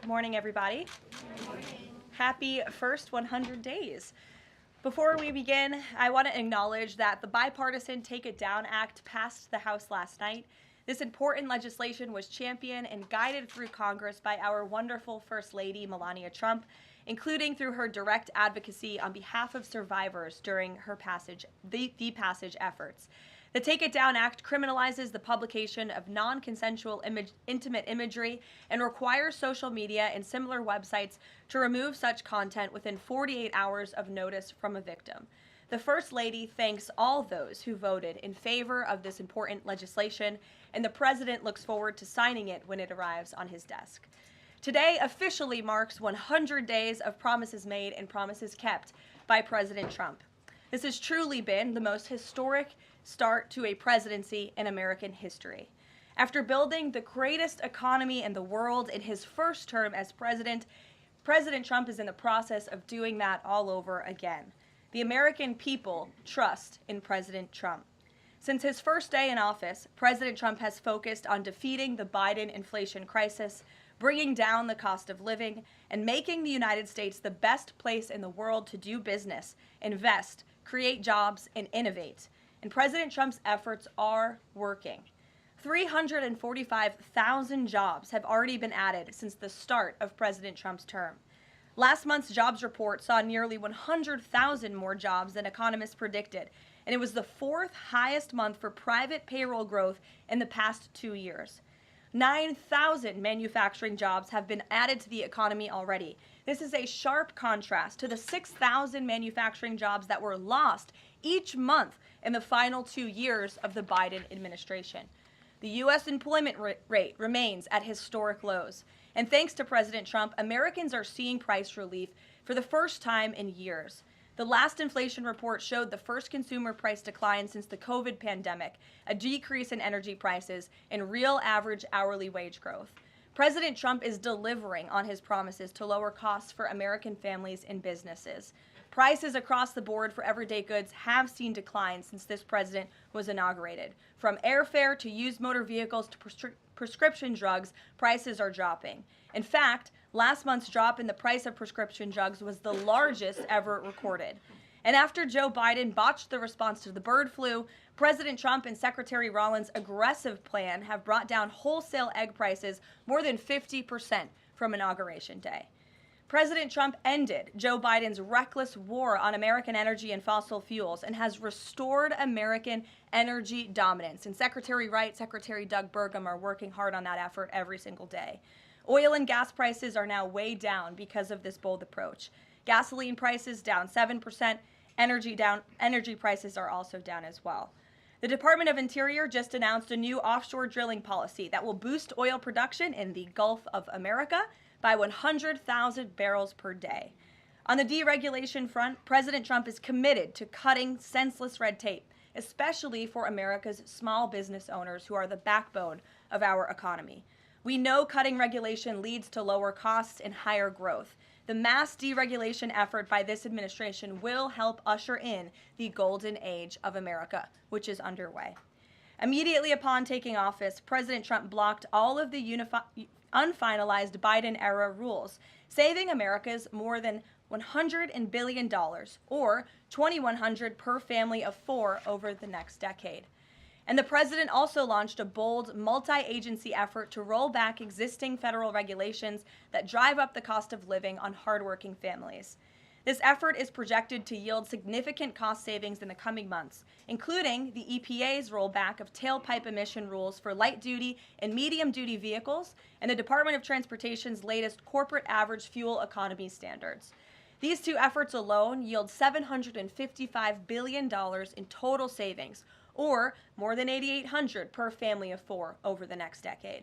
Good morning, everybody. Good morning. Happy first 100 days. Before we begin, I want to acknowledge that the bipartisan Take It Down Act passed the House last night. This important legislation was championed and guided through Congress by our wonderful First Lady, Melania Trump, including through her direct advocacy on behalf of survivors during her passage efforts. The Take It Down Act criminalizes the publication of non-consensual intimate imagery and requires social media and similar websites to remove such content within 48 hours of notice from a victim. The First Lady thanks all those who voted in favor of this important legislation, and the President looks forward to signing it when it arrives on his desk. Today officially marks 100 days of promises made and promises kept by President Trump. This has truly been the most historic start to a presidency in American history. After building the greatest economy in the world in his first term as president, President Trump is in the process of doing that all over again. The American people trust in President Trump. Since his first day in office, President Trump has focused on defeating the Biden inflation crisis, bringing down the cost of living, and making the United States the best place in the world to do business, invest, create jobs, and innovate. And President Trump's efforts are working. 345,000 jobs have already been added since the start of President Trump's term. Last month's jobs report saw nearly 100,000 more jobs than economists predicted, and it was the fourth highest month for private payroll growth in the past 2 years. 9,000 manufacturing jobs have been added to the economy already. This is a sharp contrast to the 6,000 manufacturing jobs that were lost each month in the final 2 years of the Biden administration. The U.S. employment rate remains at historic lows. And thanks to President Trump, Americans are seeing price relief for the first time in years. The last inflation report showed the first consumer price decline since the COVID pandemic, a decrease in energy prices, and real average hourly wage growth. President Trump is delivering on his promises to lower costs for American families and businesses. Prices across the board for everyday goods have seen declines since this president was inaugurated. From airfare to used motor vehicles to prescription drugs, prices are dropping. In fact, last month's drop in the price of prescription drugs was the largest ever recorded. And after Joe Biden botched the response to the bird flu, President Trump and Secretary Rollins' aggressive plan have brought down wholesale egg prices more than 50% from Inauguration Day. President Trump ended Joe Biden's reckless war on American energy and fossil fuels and has restored American energy dominance. And Secretary Wright, Secretary Doug Burgum are working hard on that effort every single day. Oil and gas prices are now way down because of this bold approach. Gasoline prices down 7%. Energy prices are also down as well. The Department of Interior just announced a new offshore drilling policy that will boost oil production in the Gulf of America by 100,000 barrels per day. On the deregulation front, President Trump is committed to cutting senseless red tape, especially for America's small business owners who are the backbone of our economy. We know cutting regulation leads to lower costs and higher growth. The mass deregulation effort by this administration will help usher in the golden age of America, which is underway. Immediately upon taking office, President Trump blocked all of the unfinalized Biden-era rules, saving America's more than $100 billion, or $2,100 per family of four over the next decade. And the president also launched a bold multi-agency effort to roll back existing federal regulations that drive up the cost of living on hardworking families. This effort is projected to yield significant cost savings in the coming months, including the EPA's rollback of tailpipe emission rules for light-duty and medium-duty vehicles and the Department of Transportation's latest corporate average fuel economy standards. These two efforts alone yield $755 billion in total savings, or more than $8,800 per family of four over the next decade.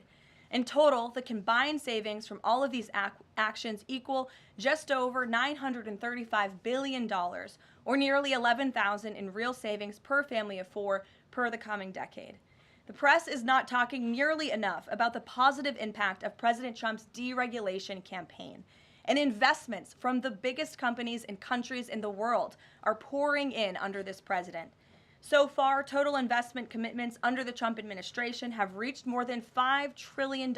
In total, the combined savings from all of these actions equal just over $935 billion, or nearly $11,000 in real savings per family of four per the coming decade. The press is not talking nearly enough about the positive impact of President Trump's deregulation campaign. And investments from the biggest companies and countries in the world are pouring in under this president. So far, total investment commitments under the Trump administration have reached more than $5 trillion.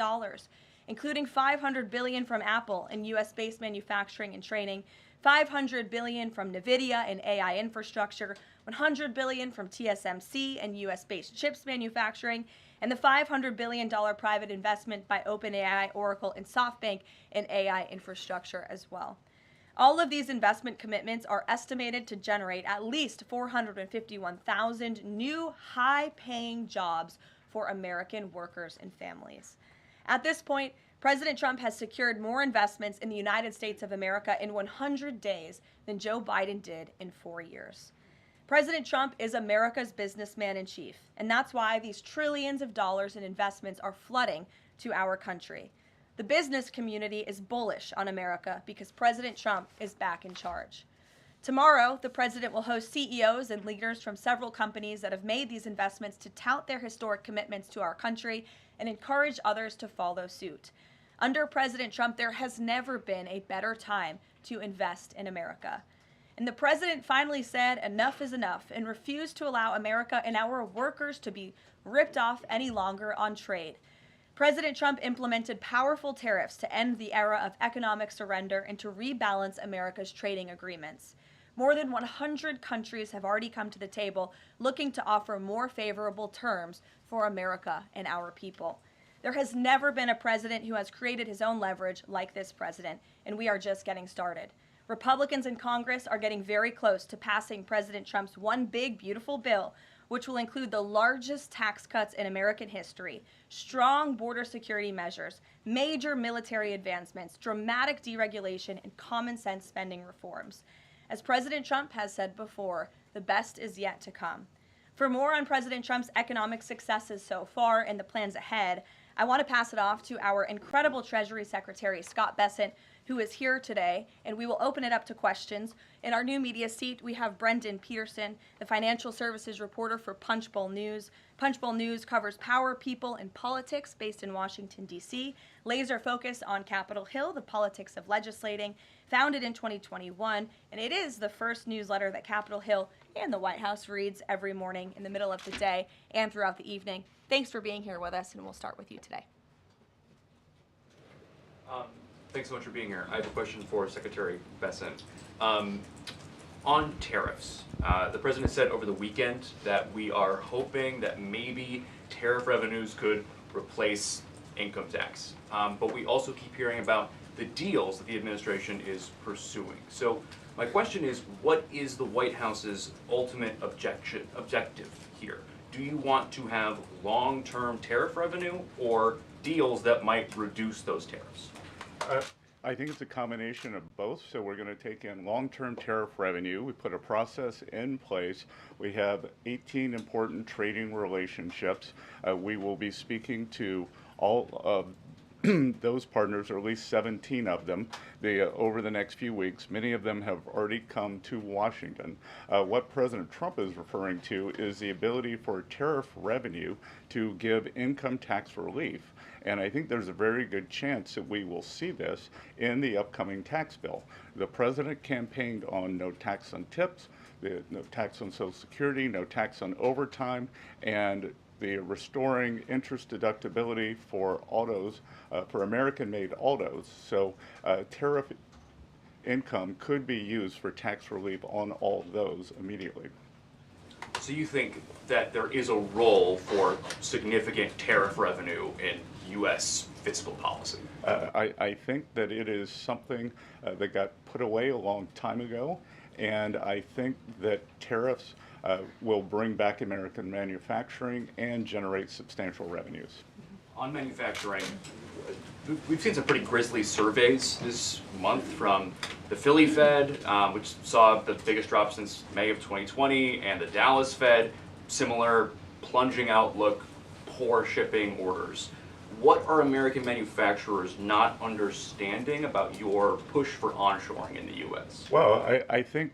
including $500 billion from Apple in U.S.-based manufacturing and training, $500 billion from NVIDIA in AI infrastructure, $100 billion from TSMC and U.S.-based chips manufacturing, and the $500 billion private investment by OpenAI, Oracle, and SoftBank in AI infrastructure as well. All of these investment commitments are estimated to generate at least 451,000 new high-paying jobs for American workers and families. At this point, President Trump has secured more investments in the United States of America in 100 days than Joe Biden did in 4 years. President Trump is America's businessman in chief, and that's why these trillions of dollars in investments are flooding to our country. The business community is bullish on America because President Trump is back in charge. Tomorrow, the president will host CEOs and leaders from several companies that have made these investments to tout their historic commitments to our country and encourage others to follow suit. Under President Trump, there has never been a better time to invest in America. And the president finally said enough is enough and refused to allow America and our workers to be ripped off any longer on trade. President Trump implemented powerful tariffs to end the era of economic surrender and to rebalance America's trading agreements. More than 100 countries have already come to the table looking to offer more favorable terms for America and our people. There has never been a president who has created his own leverage like this president, and we are just getting started. Republicans in Congress are getting very close to passing President Trump's One Big Beautiful Bill, which will include the largest tax cuts in American history, strong border security measures, major military advancements, dramatic deregulation, and common sense spending reforms. As President Trump has said before, the best is yet to come. For more on President Trump's economic successes so far and the plans ahead, I want to pass it off to our incredible Treasury Secretary, Scott Bessent, who is here today, and we will open it up to questions. In our new media seat, we have Brendan Peterson, the financial services reporter for Punchbowl News. Punchbowl News covers power, people, and politics based in Washington, D.C. Laser focus on Capitol Hill, the politics of legislating, founded in 2021, and it is the first newsletter that Capitol Hill and the White House reads every morning in the middle of the day and throughout the evening. Thanks for being here with us, and we'll start with you today. Thanks so much for being here. I have a question for Secretary Bessent. On tariffs, the president said over the weekend that we are hoping that maybe tariff revenues could replace income tax. But we also keep hearing about the deals that the administration is pursuing. So my question is, what is the White House's ultimate objective here? Do you want to have long-term tariff revenue or deals that might reduce those tariffs? I think it's a combination of both. So we're going to take in long-term tariff revenue. We put a process in place. We have 18 important trading relationships. We will be speaking to all of those partners, or at least 17 of them, over the next few weeks. Many of them have already come to Washington. What President Trump is referring to is the ability for tariff revenue to give income tax relief. And I think there's a very good chance that we will see this in the upcoming tax bill. The president campaigned on no tax on tips, no tax on Social Security, no tax on overtime, and the restoring interest deductibility for autos, for American-made autos. So tariff income could be used for tax relief on all those immediately. So you think that there is a role for significant tariff revenue in U.S. fiscal policy? I think that it is something that got put away a long time ago, and I think that tariffs will bring back American manufacturing and generate substantial revenues. On manufacturing, we've seen some pretty grisly surveys this month from the Philly Fed, which saw the biggest drop since May of 2020, and the Dallas Fed, similar plunging outlook, poor shipping orders. What are American manufacturers not understanding about your push for onshoring in the U.S.? Well, I think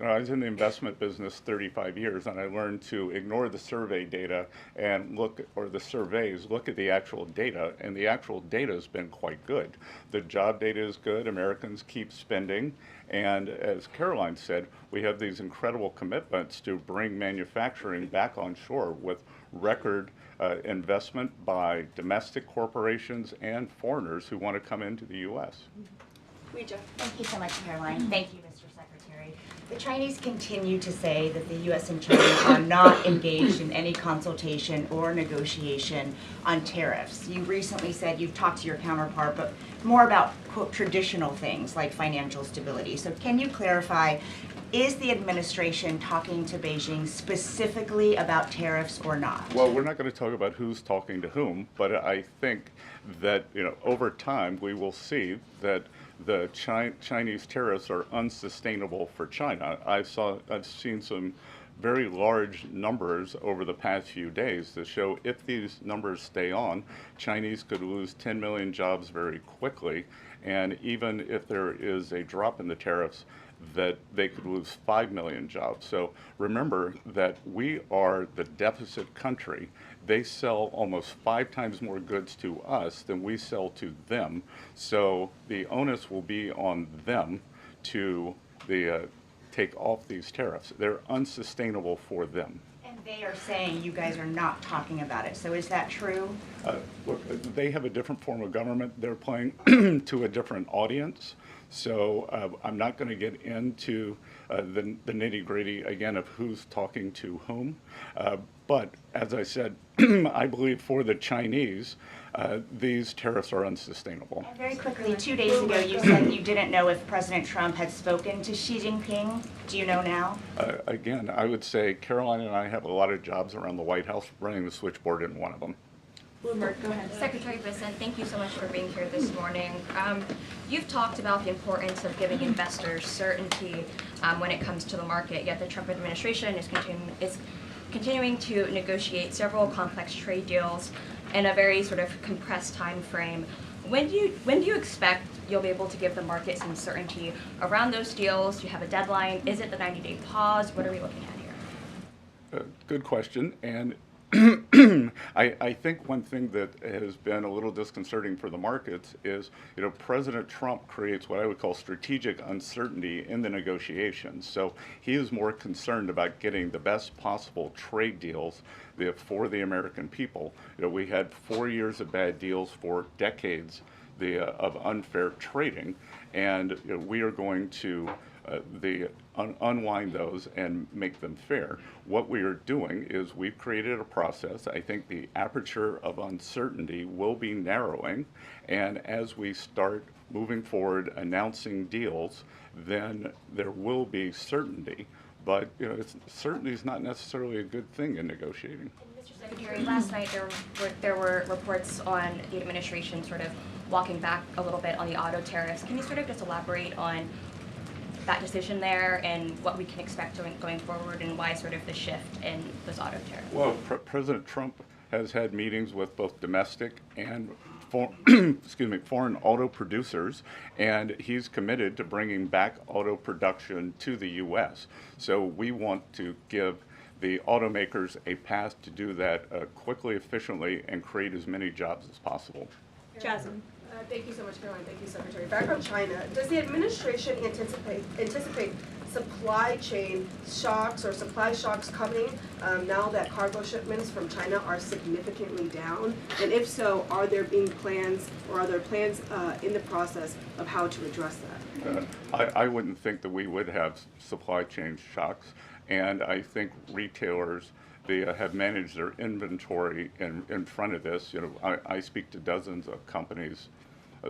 I was in the investment business 35 years, and I learned to ignore the survey data and look at the actual data, and the actual data has been quite good. The job data is good. Americans keep spending, and as Karoline said, we have these incredible commitments to bring manufacturing back on shore with record investment by domestic corporations and foreigners who want to come into the U.S. Thank you so much, Caroline. Thank you, Mr. Secretary. The Chinese continue to say that the U.S. and China are not engaged in any consultation or negotiation on tariffs. You recently said you've talked to your counterpart, but more about, quote, traditional things like financial stability. So can you clarify, is the administration talking to Beijing specifically about tariffs or not? Well, we're not going to talk about who's talking to whom, but I think that, over time we will see that the Chinese tariffs are unsustainable for China. I've seen some very large numbers over the past few days that show if these numbers stay on, Chinese could lose 10 million jobs very quickly, and even if there is a drop in the tariffs, that they could lose 5 million jobs. So remember that we are the deficit country. They sell almost 5 times more goods to us than we sell to them. So the onus will be on them to take off these tariffs. They're unsustainable for them. And they are saying you guys are not talking about it. So is that true? Look, they have a different form of government. They're playing to a different audience. So I'm not going to get into the nitty-gritty again of who's talking to whom. But as I said, I believe for the Chinese, these tariffs are unsustainable. And very quickly, 2 days ago, you said you didn't know if President Trump had spoken to Xi Jinping. Do you know now? Again, I would say Caroline and I have a lot of jobs around the White House. Running the switchboard isn't one of them. Go ahead. Secretary Bessent, thank you so much for being here this morning. You've talked about the importance of giving investors certainty when it comes to the market, yet the Trump administration is continuing to negotiate several complex trade deals in a very sort of compressed time frame. When do you expect you'll be able to give the market some certainty around those deals? Do you have a deadline? Is it the 90-day pause? What are we looking at here? Good question. And I think one thing that has been a little disconcerting for the markets is, President Trump creates what I would call strategic uncertainty in the negotiations. So he is more concerned about getting the best possible trade deals for the American people. We had 4 years of bad deals for decades of unfair trading, and we are going to unwind those and make them fair. What we are doing is we've created a process. I think the aperture of uncertainty will be narrowing, and as we start moving forward announcing deals, then there will be certainty. But certainty is not necessarily a good thing in negotiating. Mr. Secretary, last night there were reports on the administration sort of walking back a little bit on the auto tariffs. Can you sort of just elaborate on that decision there and what we can expect going forward, and why sort of the shift in those auto tariffs? Well, President Trump has had meetings with both domestic and foreign auto producers, and he's committed to bringing back auto production to the U.S. So we want to give the automakers a path to do that quickly, efficiently, and create as many jobs as possible. Jasmine. Thank you so much, Caroline. Thank you, Secretary. Back on China, does the administration anticipate supply chain shocks or supply shocks coming now that cargo shipments from China are significantly down? And if so, are there plans in the process of how to address that? I wouldn't think that we would have supply chain shocks, and I think retailers they have managed their inventory in front of this. I speak to dozens of companies,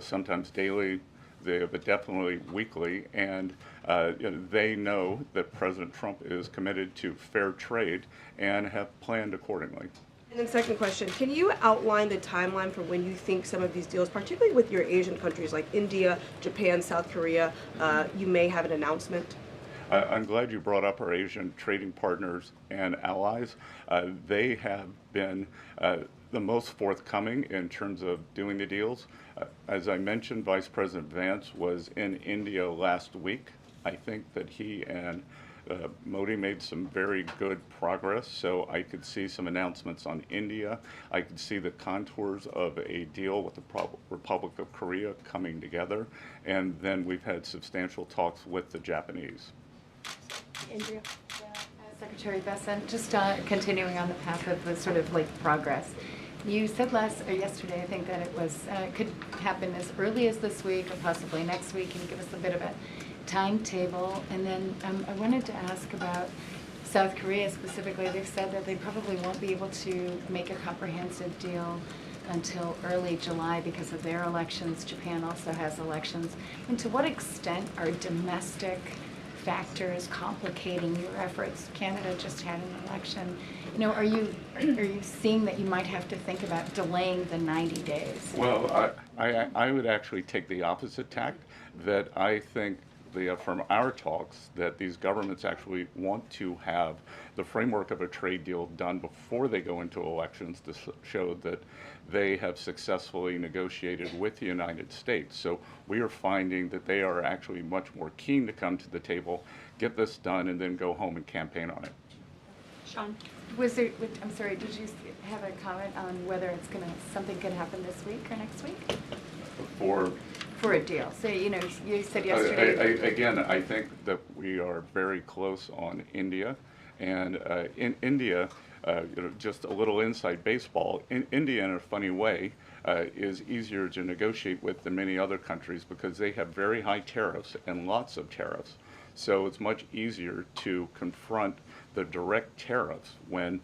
sometimes daily, but definitely weekly, and they know that President Trump is committed to fair trade and have planned accordingly. And then second question, can you outline the timeline for when you think some of these deals, particularly with your Asian countries like India, Japan, South Korea, you may have an announcement? I'm glad you brought up our Asian trading partners and allies. They have been the most forthcoming in terms of doing the deals. As I mentioned, Vice President Vance was in India last week. I think that he and Modi made some very good progress, so I could see some announcements on India. I could see the contours of a deal with the Republic of Korea coming together, and then we've had substantial talks with the Japanese. Andrea. Secretary Bessent, just continuing on the path of the sort of like progress. You said yesterday, I think, that it was could happen as early as this week or possibly next week. Can you give us a bit of a timetable? And then I wanted to ask about South Korea specifically. They've said that they probably won't be able to make a comprehensive deal until early July because of their elections. Japan also has elections. And to what extent are domestic factors complicating your efforts? Canada just had an election. You know, are you seeing that you might have to think about delaying the 90 days? Well, I would actually take the opposite tack, that I think from our talks that these governments actually want to have the framework of a trade deal done before they go into elections to show that they have successfully negotiated with the United States. So we are finding that they are actually much more keen to come to the table, get this done, and then go home and campaign on it. Sean? I'm sorry, did you have a comment on whether something can happen this week or next week? For a deal. So, you know, you said yesterday. Again, I think that we are very close on India. And in India, just a little inside baseball, in India, in a funny way, is easier to negotiate with than many other countries because they have very high tariffs and lots of tariffs. So it's much easier to confront the direct tariffs when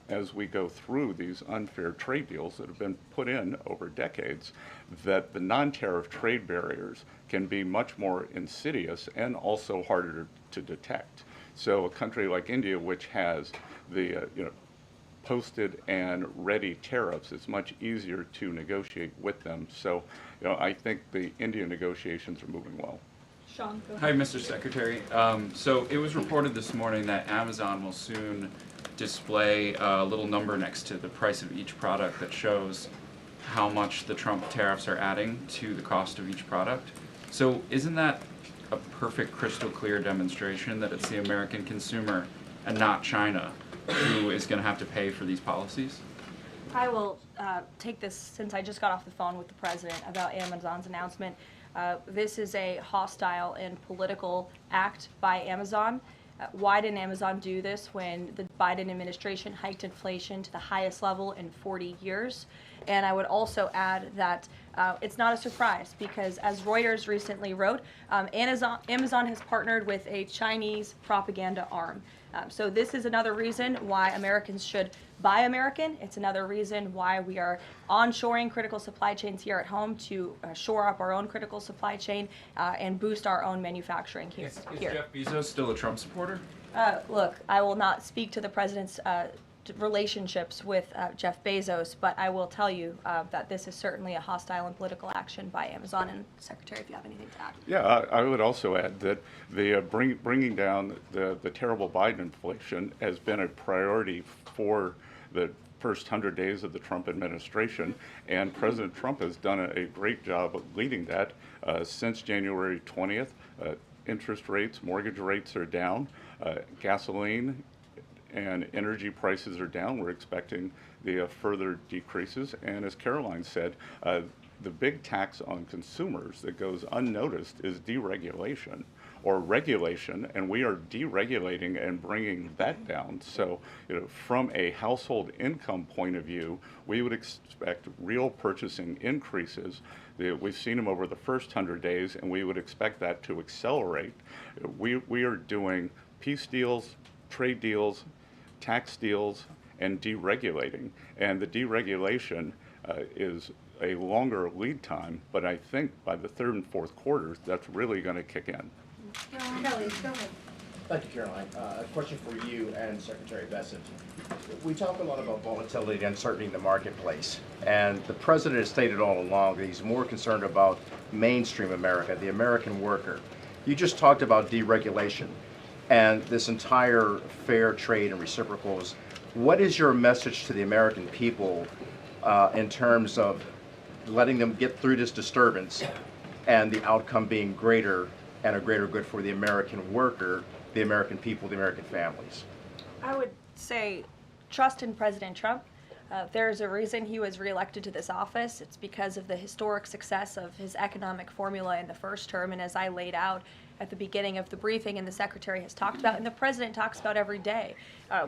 as we go through these unfair trade deals that have been put in over decades, that the non-tariff trade barriers can be much more insidious and also harder to detect. So a country like India, which has the posted and ready tariffs, it's much easier to negotiate with them. So I think the India negotiations are moving well. Sean, go Hi, ahead. Mr. Secretary. So it was reported this morning that Amazon will soon display a little number next to the price of each product that shows how much the Trump tariffs are adding to the cost of each product. So isn't that a perfect crystal clear demonstration that it's the American consumer and not China who is going to have to pay for these policies? I will take this since I just got off the phone with the president about Amazon's announcement. This is a hostile and political act by Amazon. Why didn't Amazon do this when the Biden administration hiked inflation to the highest level in 40 years? And I would also add that it's not a surprise because, as Reuters recently wrote, Amazon has partnered with a Chinese propaganda arm. So this is another reason why Americans should buy American. It's another reason why we are onshoring critical supply chains here at home to shore up our own critical supply chain and boost our own manufacturing here. Is Jeff Bezos still a Trump supporter? Look, I will not speak to the president's relationships with Jeff Bezos, but I will tell you that this is certainly a hostile and political action by Amazon. And Secretary, if you have anything to add. Yeah, I would also add that the bringing down the terrible Biden inflation has been a priority for the first 100 days of the Trump administration, and President Trump has done a great job of leading that since January 20th. Interest rates, mortgage rates are down, gasoline and energy prices are down. We're expecting the further decreases. And as Karoline said, the big tax on consumers that goes unnoticed is deregulation or regulation, and we are deregulating and bringing that down. So, from a household income point of view, we would expect real purchasing increases. We've seen them over the first 100 days, and we would expect that to accelerate. We are doing peace deals, trade deals, tax deals, and deregulating. And the deregulation is a longer lead time, but I think by the third and fourth quarters, that's really going to kick in. Kelly, go ahead. Thank you, Caroline. A question for you and Secretary Bessent. We talk a lot about volatility and uncertainty in the marketplace, and the president has stated all along that he's more concerned about mainstream America, the American worker. You just talked about deregulation and this entire fair trade and reciprocals. What is your message to the American people in terms of letting them get through this disturbance and the outcome being greater and a greater good for the American worker, the American people, the American families? I would say trust in President Trump. There's a reason he was reelected to this office. It's because of the historic success of his economic formula in the first term, and as I laid out at the beginning of the briefing and the Secretary has talked about and the President talks about every day,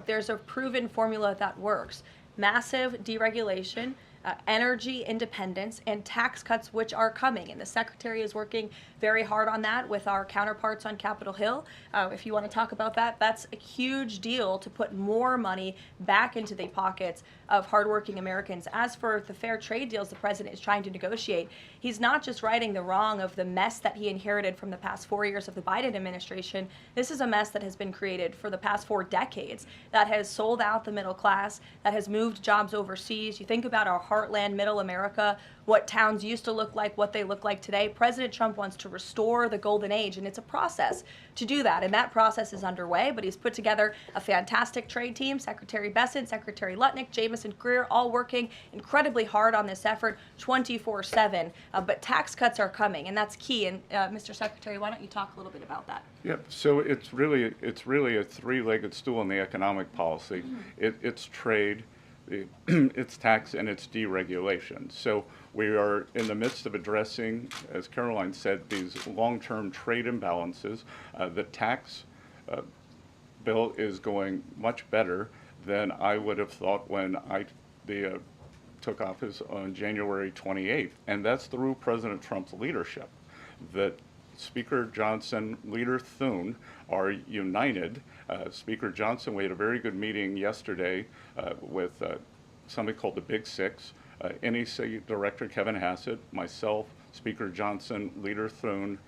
there's a proven formula that works. Massive deregulation, energy independence, and tax cuts, which are coming. And the Secretary is working very hard on that with our counterparts on Capitol Hill. If you want to talk about that, that's a huge deal to put more money back into the pockets of hardworking Americans. As for the fair trade deals the President is trying to negotiate, he's not just righting the wrong of the mess that he inherited from the past 4 years of the Biden administration. This is a mess that has been created for the past 4 decades, that has sold out the middle class, that has moved jobs overseas. You think about our heartland, middle America, what towns used to look like, what they look like today. President Trump wants to restore the golden age, and it's a process to do that. And that process is underway, but he's put together a fantastic trade team. Secretary Bessent, Secretary Lutnick, Jamieson Greer, all working incredibly hard on this effort 24/7. But tax cuts are coming, and that's key. And Mr. Secretary, why don't you talk a little bit about that? Yep. So it's really a three-legged stool in the economic policy. It's trade, it's tax, and it's deregulation. So we are in the midst of addressing, as Karoline said, these long-term trade imbalances. The tax bill is going much better than I would have thought when I took office on January 28th, and that's through President Trump's leadership. That Speaker Johnson, Leader Thune are united. Speaker Johnson, we had a very good meeting yesterday with somebody called the Big Six, NEC Director Kevin Hassett, myself, Speaker Johnson, Leader Thune,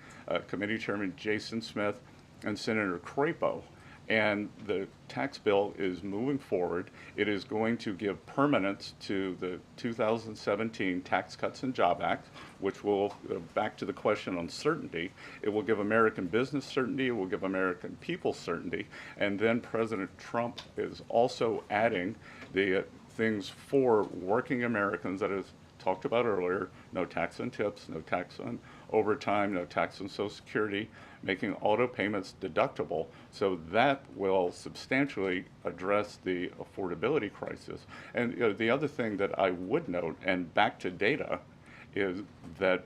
Committee Chairman Jason Smith, and Senator Crapo. And the tax bill is moving forward. It is going to give permanence to the 2017 Tax Cuts and Job Act, which will, back to the question on certainty, it will give American business certainty, it will give American people certainty, and then President Trump is also adding the things for working Americans that is talked about earlier: no tax on tips, no tax on overtime, no tax on Social Security, making auto payments deductible. So that will substantially address the affordability crisis. And the other thing that I would note, and back to data, is that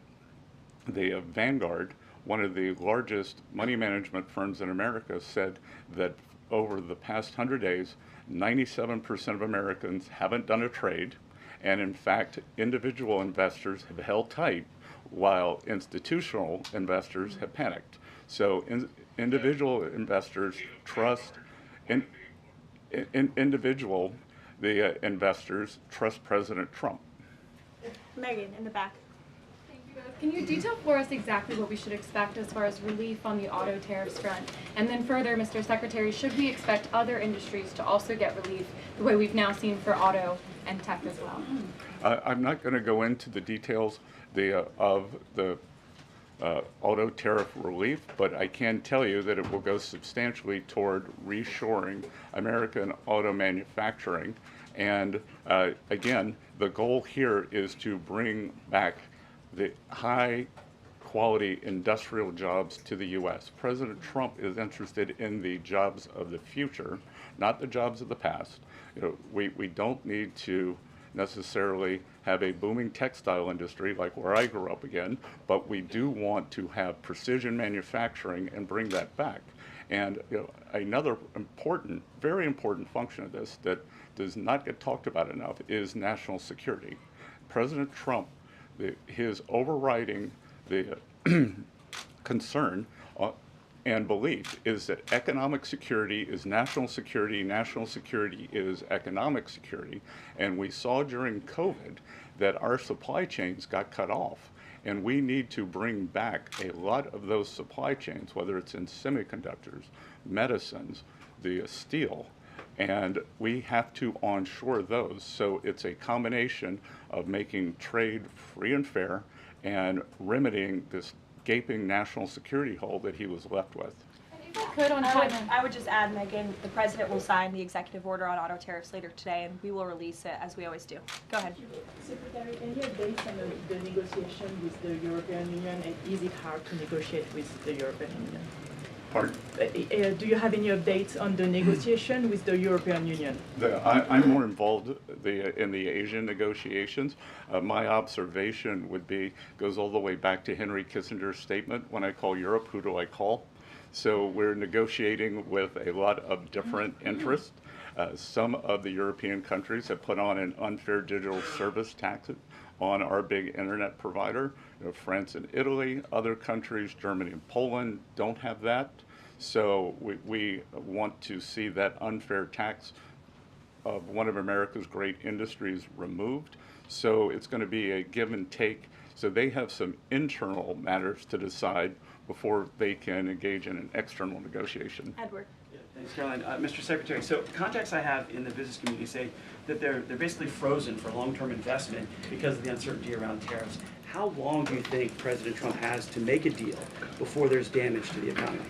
the Vanguard, one of the largest money management firms in America, said that over the past 100 days, 97% of Americans haven't done a trade. And in fact, individual investors have held tight while institutional investors have panicked. So individual investors trust, investors trust President Trump. Megan, in the back. Thank you both. Can you detail for us exactly what we should expect as far as relief on the auto tariffs front? And then further, Mr. Secretary, should we expect other industries to also get relief the way we've now seen for auto and tech as well? I'm not going to go into the details of the auto tariff relief, but I can tell you that it will go substantially toward reshoring American auto manufacturing. And again, the goal here is to bring back the high quality industrial jobs to the U.S. President Trump is interested in the jobs of the future, not the jobs of the past. We don't need to necessarily have a booming textile industry like where I grew up again, but we do want to have precision manufacturing and bring that back. And another important, very important function of this that does not get talked about enough is national security. President Trump, his overriding the concern and belief is that economic security is national security is economic security. And we saw during COVID that our supply chains got cut off. And we need to bring back a lot of those supply chains, whether it's in semiconductors, medicines, the steel, and we have to onshore those. So it's a combination of making trade free and fair and remedying this gaping national security hole that he was left with. If I could on I would just add, Megan, the President will sign the executive order on auto tariffs later today, and we will release it as we always do. Go ahead. Secretary, any updates on the negotiation with the European Union, and is it hard to negotiate with the European Union? Pardon? Do you have any updates on the negotiation with the European Union? I'm more involved in the Asian negotiations. My observation would be, goes all the way back to Henry Kissinger's statement, when I call Europe, who do I call? So we're negotiating with a lot of different interests. Some of the European countries have put on an unfair digital service tax on our big internet provider. France and Italy, other countries, Germany and Poland, don't have that. So we want to see that unfair tax of one of America's great industries removed. So it's going to be a give and take. So they have some internal matters to decide before they can engage in an external negotiation. Edward. Thanks, Caroline. Mr. Secretary, so contacts I have in the business community say that they're basically frozen for long-term investment because of the uncertainty around tariffs. How long do you think President Trump has to make a deal before there's damage to the economy?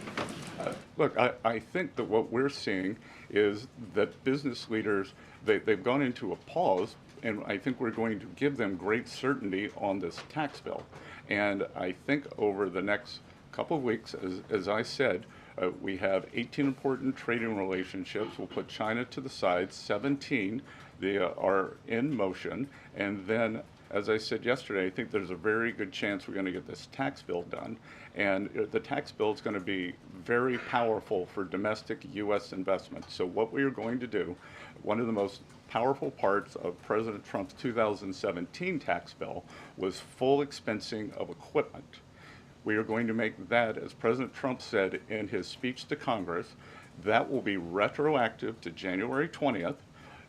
Look, I think that what we're seeing is that business leaders, they've gone into a pause, and I think we're going to give them great certainty on this tax bill. And I think over the next couple of weeks, as I said, we have 18 important trading relationships. We'll put China to the side. 17 they are in motion. And then, as I said yesterday, I think there's a very good chance we're going to get this tax bill done. And the tax bill is going to be very powerful for domestic U.S. investment. So what we are going to do, one of the most powerful parts of President Trump's 2017 tax bill was full expensing of equipment. We are going to make that, as President Trump said in his speech to Congress, that will be retroactive to January 20th.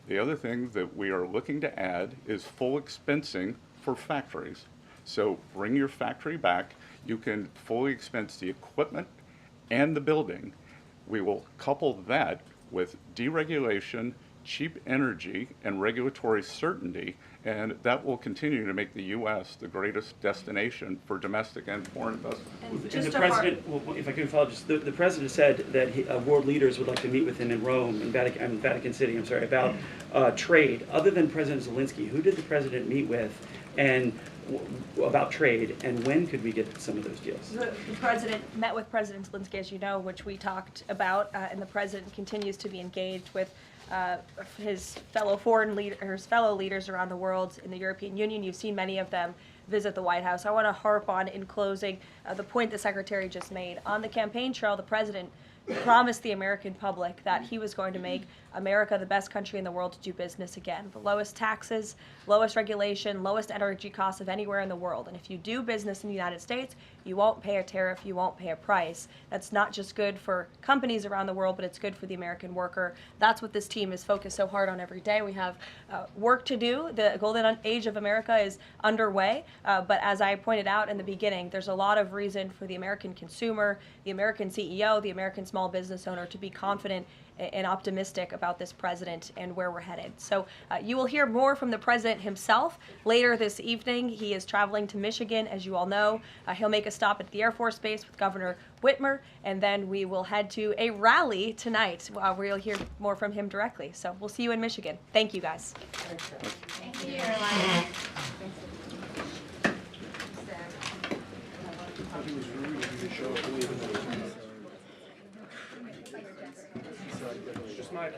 The other thing that we are looking to add is full expensing for factories. So bring your factory back. You can fully expense the equipment and the building. We will couple that with deregulation, cheap energy, and regulatory certainty, and that will continue to make the U.S. the greatest destination for domestic and foreign investment. And the president, well, if I could follow, just the president said that world leaders would like to meet with him in Rome, in Vatican City, about trade. Other than President Zelensky, who did the president meet with, and about trade, and when could we get some of those deals? The president met with President Zelensky, as you know, which we talked about, and the president continues to be engaged with his fellow leaders around the world in the European Union. You've seen many of them visit the White House. I want to harp on, in closing, the point the Secretary just made. On the campaign trail, the president promised the American public that he was going to make America the best country in the world to do business again. The lowest taxes, lowest regulation, lowest energy costs of anywhere in the world. And if you do business in the United States, you won't pay a tariff, you won't pay a price. That's not just good for companies around the world, but it's good for the American worker. That's what this team is focused so hard on every day. We have work to do. The golden age of America is underway. But as I pointed out in the beginning, there's a lot of reason for the American consumer, the American CEO, the American small business owner to be confident and optimistic about this president and where we're headed. So you will hear more from the president himself later this evening. He is traveling to Michigan, as you all know. He'll make a stop at the Air Force Base with Governor Whitmer, and then we will head to a rally tonight where you'll hear more from him directly. So we'll see you in Michigan. Thank you, guys. Thank you, Caroline. Just my